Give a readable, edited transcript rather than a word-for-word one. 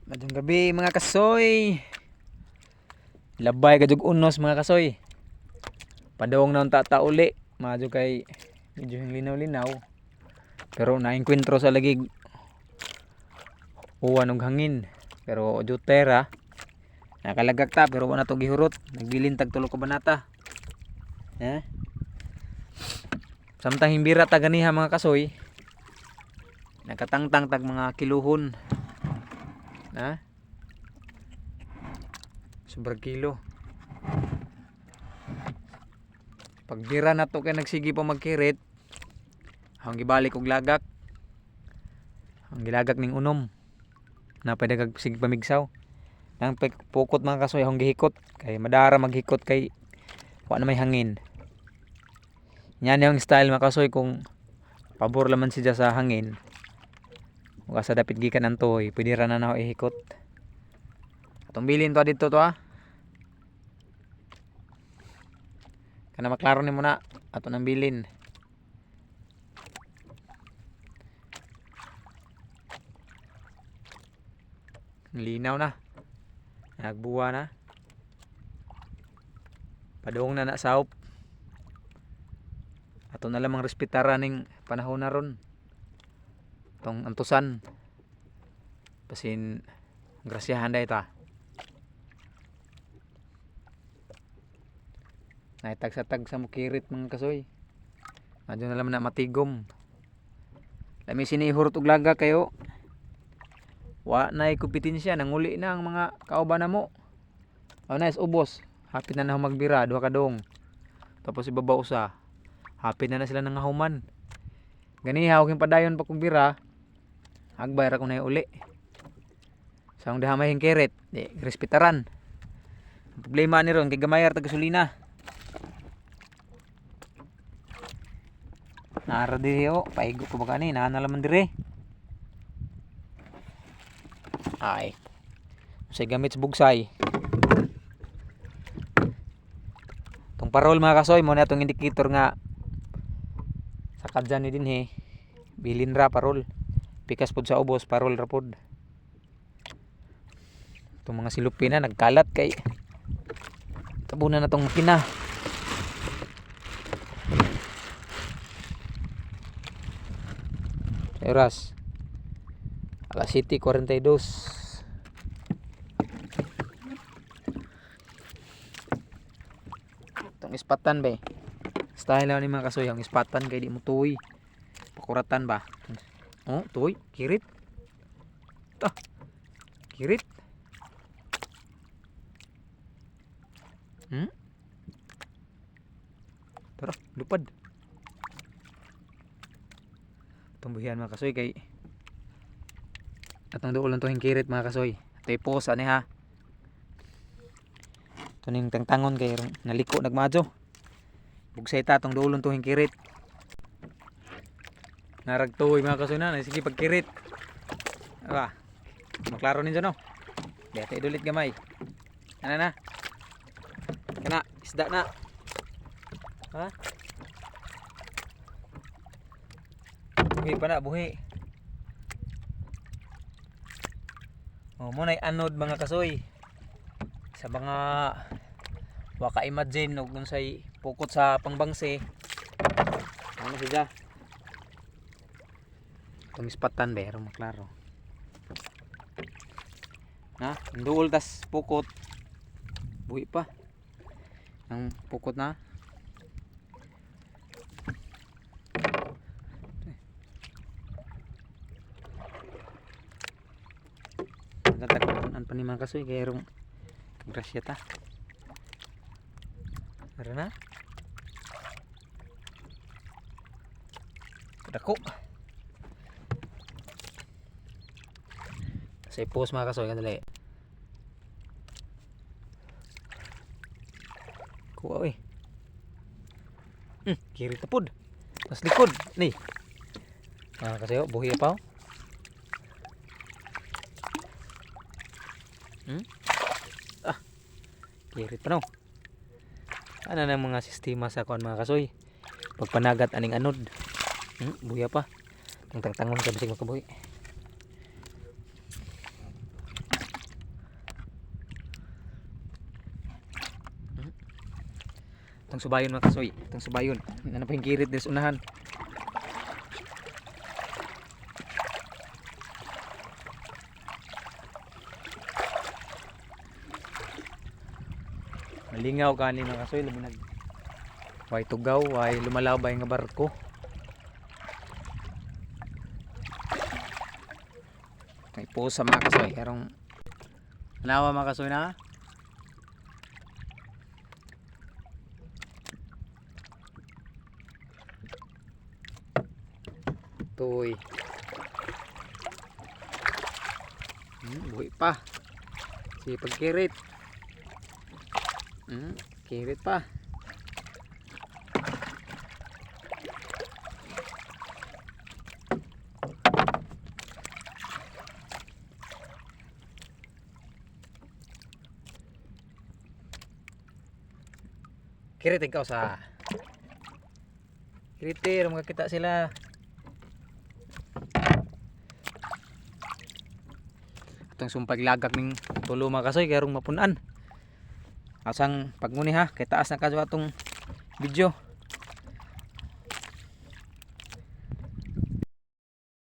Madung gabi mga kasoy. Labay kajug unos mga kasoy. Padawong naon tata uli. Madyo kay medyo yung linaw-linaw. Pero naengkwentro sa lagig uwan og hangin. Pero jutera nakalagak ta pero wala to gihurot. Nagbilintag tulo ka banata. Samtang himbira ta ganiha mga kasoy. Nakatangtang tag mga kiluhon. Sobrang kilo. Pagbira na to kay nagsigi pa magkirit. Ang gibalik og lagak. Ang gilagak ning unom. Napay dagag sige pamigsaw. Nang pukot mga kasoy ang gihikot kay madara maghikot kay wa na may hangin. Yan yung style mga kasoy kung pabor laman siya sa hangin. Ug asa dapit gikan ang toy, pwede ra na naho ihikot. Atong bilin to dito to Kana maklaro nimo na ato nang bilin. Linaw na. Nagbuwa na. Padung na saop. Ato na lamang respetaran ning panahon na ron. Tong antusan. Pasin grasyahan day ta. Naitag sa tag sa mukirit mga kasoy. Adyo na lamang na matigom. Lami sinihurot og laga kayo. Wa nay kompetensya nanguli na ang mga kauban namo. Nice ubos. Hapit na magbira duha ka dong. Tapos ibabaw usa. Hapit na sila nangahuman. Ganiha og padayon pa kung bira. Agbay ra ko na uli. Sa ang dahamay hingkirit, di respetaran. Problema ni ron kay gamayar tag gasolina. Nara diri paigo ko ba kani na laman diri. Ay. Say gamit sa bugsay. Tong parol mga kasoy mo na tong indicator nga sa kadyan ni dinhi. Bilin ra parol. Pikas pod sa ubos parol ra pod. Itong mga silupin na nagkalat kay tabunan na tong makina. Oras alas 7:42. Itong ispatan ba style lang ni mga kasoy ang ispatan kay di mo tuoy pakuratan ba tuoy kirit kirit tara lupad tumbuhian mga kasoy kay atong duol lang to kirit mga kasoy tay posa ni ha tuning tangtangon kay naliko nagmadyo bugsay ta atong duol lang to kirit naragtuoy mga kasoy na sige pagkirit maklaro ninyo no dito idulit gamay ano na kana isda na buhi pa na buhi munay anod mga kasoy sa mga waka imagine og unsay pukot sa pangbangse ano siya itong ispatan pero maklaro duol tas pukot buhi pa ang pukot na nagtatagpuan pa ni mga kasoy kaya rong grasya ta tara na dako sa ipos mga kasoy kadali kuha kiri tapod mas likod ni kasi buhi pa kiri pa no ano na mga sistema sa kuan mga kasoy pagpanagat aning anod buya pa tangtangon ka bisig makabuhi Itong subayon mga kasoy. Itong subayon. Ano pa yung kirit din sa unahan. Malingaw kani mga kasoy. Labi nag way tugaw. Way lumalabay nga barko. May pusa mga kasoy. Karong nawa mga kasoy na. Toy. Buhay pa. Si pagkirit. Kirit pa. Kirit ikaw sa. Kiritir, makakita sila. Itong sumpag lagak ning tulo mga kasoy karong mapunan. Asang pagmuni ha, kay taas na kadto atong video.